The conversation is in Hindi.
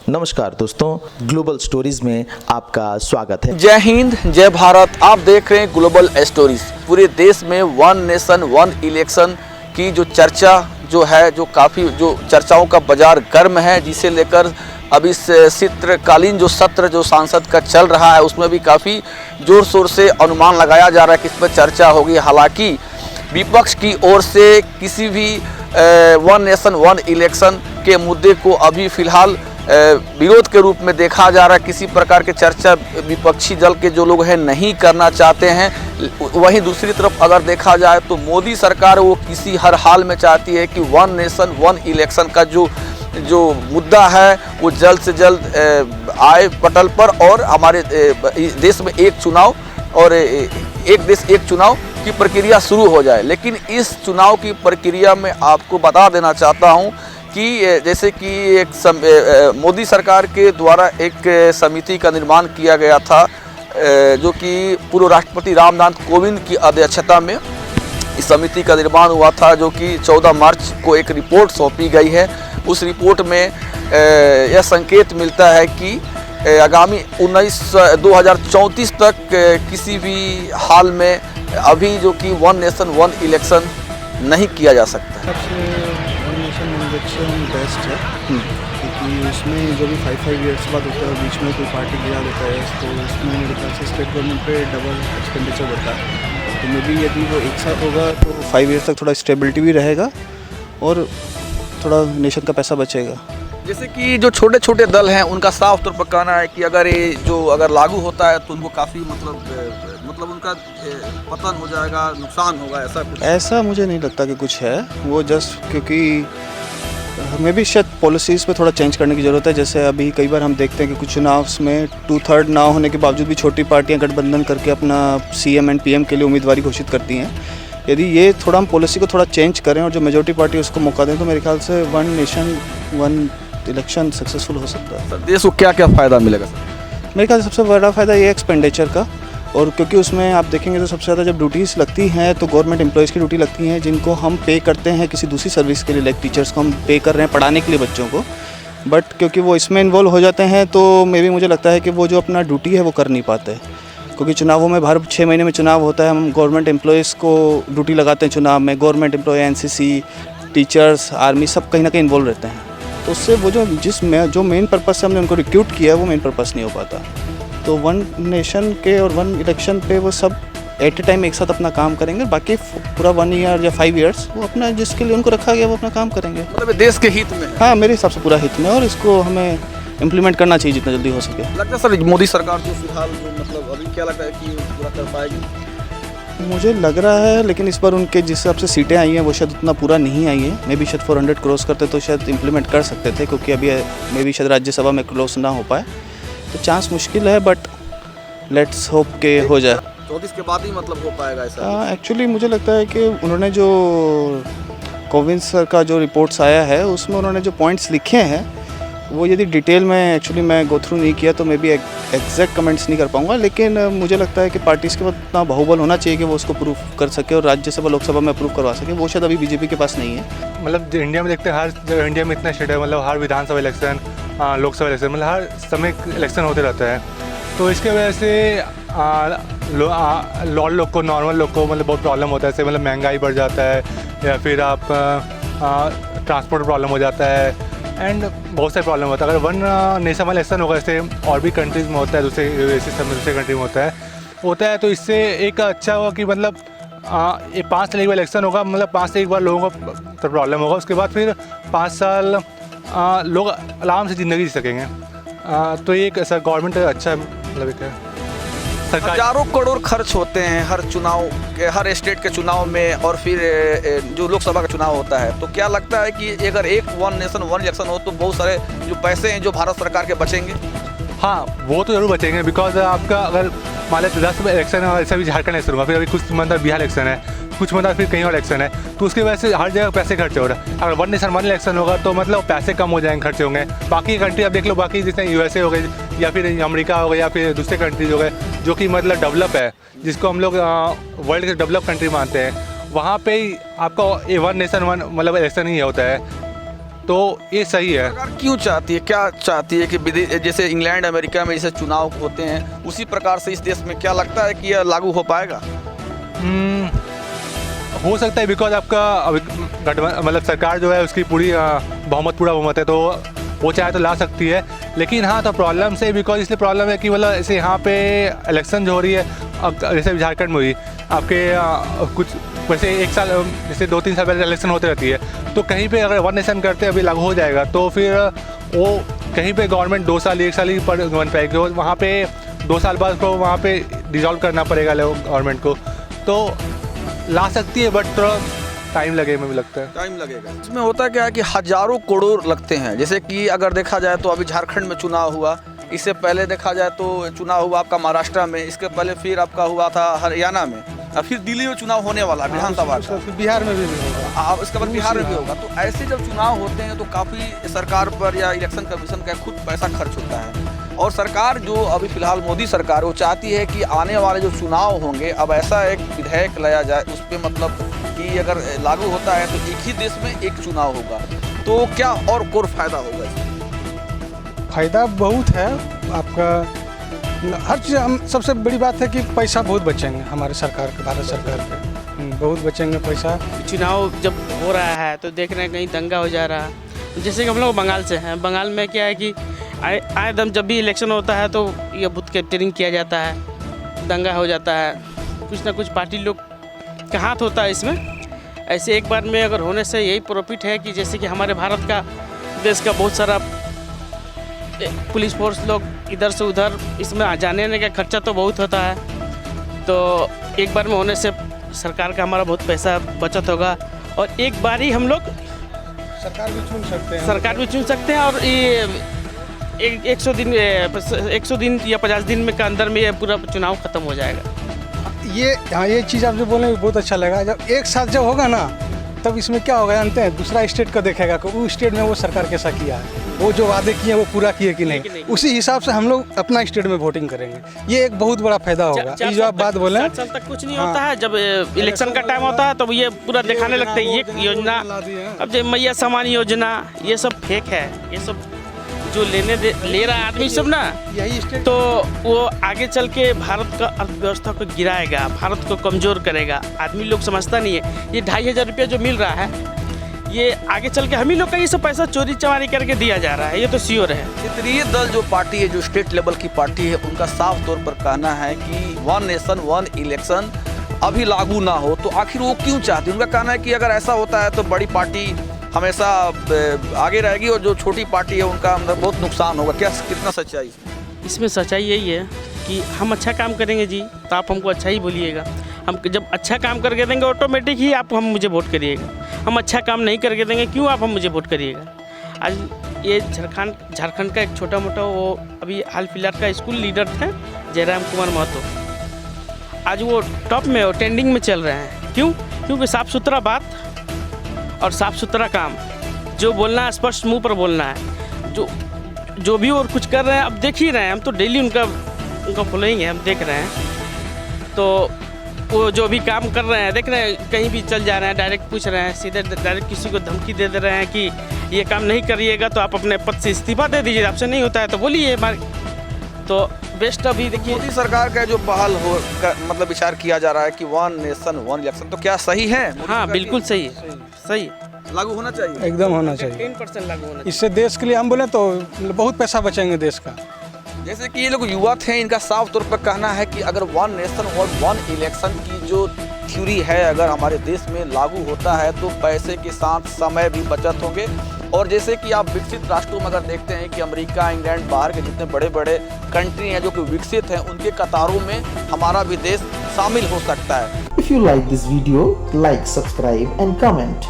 नमस्कार दोस्तों, ग्लोबल स्टोरीज में आपका स्वागत है। जय हिंद, जय भारत। आप देख रहे हैं ग्लोबल स्टोरीज। पूरे देश में वन नेशन वन इलेक्शन की जो चर्चा जो है, जो काफ़ी जो चर्चाओं का बाजार गर्म है, जिसे लेकर अभी शीतकालीन जो सत्र जो सांसद का चल रहा है उसमें भी काफ़ी जोर शोर से अनुमान लगाया जा रहा है कि इस पर चर्चा होगी। हालांकि विपक्ष की ओर से किसी भी वन नेशन वन इलेक्शन के मुद्दे को अभी फ़िलहाल विरोध के रूप में देखा जा रहा है। किसी प्रकार के चर्चा विपक्षी दल के जो लोग हैं नहीं करना चाहते हैं। वहीं दूसरी तरफ अगर देखा जाए तो मोदी सरकार वो किसी हर हाल में चाहती है कि वन नेशन वन इलेक्शन का जो मुद्दा है वो जल्द से जल्द आए पटल पर और हमारे देश में एक चुनाव और एक देश एक चुनाव की प्रक्रिया शुरू हो जाए। लेकिन इस चुनाव की प्रक्रिया में आपको बता देना चाहता हूं कि जैसे कि एक मोदी सरकार के द्वारा एक समिति का निर्माण किया गया था, जो कि पूर्व राष्ट्रपति रामनाथ कोविंद की अध्यक्षता में इस समिति का निर्माण हुआ था, जो कि 14 मार्च को एक रिपोर्ट सौंपी गई है। उस रिपोर्ट में यह संकेत मिलता है कि आगामी 2034 तक किसी भी हाल में अभी जो कि वन नेशन वन इलेक्शन नहीं किया जा सकता है। इलेक्शन बेस्ट है क्योंकि उसमें जो भी 5 ईयर्स बाद होता है, बीच में कोई पार्टी गिरा देता है तो उसमें मेरे ख्याल से स्टेट गवर्नमेंट पे डबल एक्सपेंडिचर बढ़ता है। तो मे बी यदि वो एक साथ होगा तो 5 ईयर्स तक थोड़ा स्टेबिलिटी भी रहेगा और थोड़ा नेशन का पैसा बचेगा। जैसे कि जो छोटे छोटे दल हैं उनका साफ तौर पर कहना है कि अगर लागू होता है तो उनको काफ़ी मतलब उनका पतन हो जाएगा, नुकसान होगा, ऐसा कुछ। ऐसा मुझे नहीं लगता कि कुछ है। वो जस्ट क्योंकि हमें भी शायद पॉलिसीज़ पे थोड़ा चेंज करने की ज़रूरत है। जैसे अभी कई बार हम देखते हैं कि कुछ चुनाव में 2/3 ना होने के बावजूद भी छोटी पार्टियां गठबंधन करके अपना CM एंड PM के लिए उम्मीदवारी घोषित करती हैं। यदि ये थोड़ा हम पॉलिसी को थोड़ा चेंज करें और जो मेजॉरिटी पार्टी उसको मौका दें तो मेरे ख्याल से one nation one election successful हो सकता है। देश को क्या क्या फ़ायदा मिलेगा सर? मेरे ख्याल से सबसे बड़ा फ़ायदा ये एक्सपेंडिचर का, और क्योंकि उसमें आप देखेंगे तो सबसे ज़्यादा जब ड्यूटीज़ लगती हैं तो गवर्नमेंट एम्प्लॉयज़ की ड्यूटी लगती हैं जिनको हम पे करते हैं किसी दूसरी सर्विस के लिए, लाइक टीचर्स को हम पे कर रहे हैं पढ़ाने के लिए बच्चों को, बट क्योंकि वो इसमें इन्वॉल्व हो जाते हैं तो मे बी मुझे लगता है कि वो जो अपना ड्यूटी है वो कर नहीं पाते। क्योंकि चुनावों में हर 6 महीने में चुनाव होता है, हम गवर्नमेंट एम्प्लॉयज़ को ड्यूटी लगाते हैं चुनाव में। Government employ, NCC, teachers, army सब कहीं ना कहीं इन्वॉल्व रहते हैं। तो उससे वो जो मेन पर्पज़ से हमने उनको रिक्रूट किया है वो मेन पर्पज़ नहीं हो पाता। तो वन नेशन के और वन इलेक्शन पे वो सब एट ए टाइम एक साथ अपना काम करेंगे, बाकी पूरा 1 ईयर या 5 ईयर्स वो अपना जिसके लिए उनको रखा गया वो अपना काम करेंगे। मतलब देश के हित में। हाँ, मेरे हिसाब से पूरा हित में, और इसको हमें इम्प्लीमेंट करना चाहिए जितना जल्दी हो सके। लगता है सर मोदी सरकार जो फिलहाल मतलब अभी क्या लगता है कि पूरा कर पाएगी? मुझे लग रहा है, लेकिन इस बार उनके जिस हिसाब से सीटें आई हैं वो शायद उतना पूरा नहीं आई है। मे बी शायद 400 क्रॉस करते तो शायद इम्प्लीमेंट कर सकते थे, क्योंकि अभी मे बी शायद राज्यसभा में क्लोज ना हो पाए, तो चांस मुश्किल है, बट लेट्स होप के हो जाए। 34 के बाद ही मतलब हो पाएगा ऐसा? एक्चुअली मुझे लगता है कि उन्होंने जो कोविंद सर का जो रिपोर्ट्स आया है उसमें उन्होंने जो पॉइंट्स लिखे हैं वो यदि डिटेल में एक्चुअली मैं गो थ्रू नहीं किया तो मे बी एग्जैक्ट कमेंट्स नहीं कर पाऊंगा, लेकिन मुझे लगता है कि पार्टीज़ के पास इतना बाहुबल होना चाहिए कि वो उसको प्रूव कर सके और राज्यसभा लोकसभा में अप्रूव करवा सके। वो शायद अभी बीजेपी के पास नहीं है। मतलब इंडिया में देखते हैं हर जगह इंडिया में इतना स्टेट है, मतलब हर विधानसभा इलेक्शन, लोकसभा इलेक्शन, मतलब हर समय इलेक्शन होते रहता है। तो इसके वजह से लोग को, नॉर्मल लोग को मतलब बहुत प्रॉब्लम होता है। जैसे मतलब महंगाई बढ़ जाता है या फिर आप ट्रांसपोर्ट प्रॉब्लम हो जाता है एंड बहुत सारे प्रॉब्लम होता है। अगर वन नेशन वन इलेक्शन होगा, जैसे और भी कंट्रीज़ में होता है, दूसरे कंट्री में होता है तो इससे एक अच्छा होगा कि मतलब ये 5 साल एक बार इलेक्शन होगा, मतलब 5 से एक बार लोगों को तो प्रॉब्लम होगा, उसके बाद फिर 5 साल लोग आराम से ज़िंदगी जी सकेंगे। तो ये एक ऐसा गवर्नमेंट अच्छा मतलब एक है। हजारों करोड़ खर्च होते हैं हर चुनाव के, हर स्टेट के चुनाव में, और फिर जो लोकसभा का चुनाव होता है। तो क्या लगता है कि अगर एक वन नेशन वन इलेक्शन हो तो बहुत सारे जो पैसे हैं जो भारत सरकार के बचेंगे? हाँ, वो तो जरूर बचेंगे, बिकॉज आपका अगर मान लीजिए 10 इलेक्शन है, ऐसा भी झारखंड इलेक्शन होगा, फिर अभी कुछ मतलब बिहार इलेक्शन है, कुछ मतलब फिर कहीं और इलेक्शन है, तो उसकी वजह से हर जगह पैसे खर्च हो रहा है। अगर वन नेशन वन इलेक्शन होगा तो मतलब पैसे कम हो जाएंगे, खर्चे होंगे। बाकी कंट्री आप देख लो, बाकी जैसे USA हो गई या फिर अमेरिका हो गया या फिर दूसरे कंट्रीज हो गए जो कि मतलब डेवलप है, जिसको हम लोग वर्ल्ड के डेवलप कंट्री मानते हैं, वहाँ पे ही आपका वन नेशन वन मतलब इलेक्शन ही होता है। तो ये सही है। सरकार क्यों चाहती है, क्या चाहती है कि जैसे इंग्लैंड अमेरिका में जैसे चुनाव होते हैं उसी प्रकार से इस देश में, क्या लगता है कि यह लागू हो पाएगा? हो सकता है, बिकॉज आपका अभी मतलब सरकार जो है उसकी पूरी पूरा बहुमत है, तो वो चाहे तो ला सकती है। लेकिन हाँ, तो प्रॉब्लम से, बिकॉज इसलिए प्रॉब्लम है कि मतलब जैसे यहाँ पे इलेक्शन जो हो रही है, अब जैसे झारखंड में हुई आपके कुछ वैसे एक साल जैसे 2-3 साल पहले इलेक्शन होती रहती है, तो कहीं पे अगर वन नेशन करते अभी लागू हो जाएगा तो फिर वो कहीं पे गवर्नमेंट 2 साल 1 साल ही पर बन पाएगी, और वहाँ पे 2 साल बाद को वहाँ पे डिसॉल्व करना पड़ेगा गवर्नमेंट को, तो ला सकती है, बट थोड़ा टाइम लगेगा, मुझे लगता है टाइम लगेगा। इसमें होता क्या है कि हजारों करोड़ लगते हैं। जैसे कि अगर देखा जाए तो अभी झारखंड में चुनाव हुआ, इससे पहले देखा जाए तो चुनाव हुआ आपका महाराष्ट्र में, इसके पहले फिर आपका हुआ था हरियाणा में, और फिर दिल्ली में चुनाव होने वाला है विधानसभा का, बिहार में भी होगा, इसके बाद बिहार में भी होगा। तो ऐसे जब चुनाव होते हैं तो काफ़ी सरकार पर या इलेक्शन कमीशन का खुद पैसा खर्च होता है, और सरकार जो अभी फिलहाल मोदी सरकार वो चाहती है कि आने वाले जो चुनाव होंगे अब ऐसा एक विधेयक लाया जाए उस पर, मतलब कि अगर लागू होता है तो एक ही देश में एक चुनाव होगा, तो क्या और फ़ायदा होगा इसमें? फ़ायदा बहुत है आपका, हर चीज़। हम सबसे बड़ी बात है कि पैसा बहुत बचेंगे हमारे सरकार के, भारत सरकार के बहुत बचेंगे पैसा। चुनाव जब हो रहा है तो देख रहे हैं कहीं दंगा हो जा रहा है। जैसे कि हम लोग बंगाल से हैं, बंगाल में क्या है कि आए दम जब भी इलेक्शन होता है तो ये बूथ कैप्चरिंग किया जाता है, दंगा हो जाता है, कुछ ना कुछ पार्टी लोग का हाथ होता है इसमें। ऐसे एक बार में अगर होने से यही प्रॉफिट है कि जैसे कि हमारे भारत का, देश का बहुत सारा पुलिस फोर्स लोग इधर से उधर, इसमें जाने आने का खर्चा तो बहुत होता है, तो एक बार में होने से सरकार का हमारा बहुत पैसा बचत होगा, और एक बार ही हम लोग सरकार भी चुन सकते हैं, और ये 100 दिन या 50 दिन में के अंदर में ये पूरा चुनाव खत्म हो जाएगा। ये चीज़ आप जो बोले बहुत अच्छा लगा। जब एक साथ जब होगा ना, तब इसमें क्या होगा जानते हैं, दूसरा स्टेट का देखेगा कि वो स्टेट में वो सरकार कैसा किया है, वो जो वादे किए वो पूरा किए कि नहीं, उसी हिसाब से हम लोग अपना स्टेट में वोटिंग करेंगे। ये एक बहुत बड़ा फायदा होगा। ये जो आप बात बोले, 7 साल तक कुछ नहीं होता है, जब इलेक्शन का टाइम होता है तो ये पूरा दिखाने लगते हैं ये योजना, अब जो मैया समान योजना, ये सब फेक है, ये सब जो ले रहा है आदमी सब ना, यही स्टेट तो वो आगे चल के भारत का अर्थव्यवस्था को गिराएगा, भारत को कमज़ोर करेगा। आदमी लोग समझता नहीं है, ये 2500 रुपया जो मिल रहा है, ये आगे चल के हम ही लोग का ये सब पैसा चोरी चमारी करके दिया जा रहा है, ये तो श्योर है। क्षेत्रीय दल जो पार्टी है, जो स्टेट लेवल की पार्टी है, उनका साफ तौर पर कहना है कि वन नेशन वन इलेक्शन अभी लागू ना हो, तो आखिर वो क्यों चाहती है? उनका कहना है कि अगर ऐसा होता है तो बड़ी पार्टी हमेशा आगे रहेगी और जो छोटी पार्टी है उनका बहुत नुकसान होगा। क्या कितना सच्चाई इसमें? सच्चाई यही है कि हम अच्छा काम करेंगे जी तो आप हमको अच्छा ही बोलिएगा, हम जब अच्छा काम करके देंगे ऑटोमेटिक ही आप हम मुझे वोट करिएगा। हम अच्छा काम नहीं करके देंगे, क्यों आप हम मुझे वोट करिएगा? आज ये झारखंड का एक छोटा मोटा वो अभी हाल फिलहाल का स्कूल लीडर थे जयराम कुमार महतो, आज वो टॉप में और ट्रेंडिंग में चल रहे हैं। क्यों? क्योंकि साफ़ सुथरा बात और साफ़ सुथरा काम, जो बोलना है स्पष्ट मुंह पर बोलना है, जो भी और कुछ कर रहे हैं अब देख ही रहे हैं, हम तो डेली उनका फॉलोइंग है, हम देख रहे हैं। तो वो जो भी काम कर रहे हैं देख रहे हैं, कहीं भी चल जा रहे हैं, डायरेक्ट पूछ रहे हैं, सीधे डायरेक्ट किसी को धमकी दे रहे हैं कि ये काम नहीं करिएगा तो आप अपने पद से इस्तीफा दे दीजिए, आपसे नहीं होता है तो बोलिए। तो बेस्ट अभी देखिए मोदी सरकार का जो पहल मतलब विचार किया जा रहा है कि वन नेशन वन इलेक्शन, तो क्या सही है? हाँ बिल्कुल सही है, सही लागू होना चाहिए, एकदम होना चाहिए। 10% लागू होना चाहिए। इससे देश के लिए हम बोले तो बहुत पैसा बचेंगे देश का। जैसे कि ये लोग युवा थे, इनका साफ तौर पर कहना है कि अगर वन नेशन और वन इलेक्शन की जो थ्योरी है अगर हमारे देश में लागू होता है तो पैसे के साथ समय भी बचत होंगे। और जैसे कि आप विकसित राष्ट्रों में अगर देखते हैं कि अमेरिका, इंग्लैंड, बाहर के जितने बड़े बड़े कंट्री हैं जो कि विकसित हैं, उनके कतारों में हमारा भी देश शामिल हो सकता है। If you like this video, like, subscribe and comment.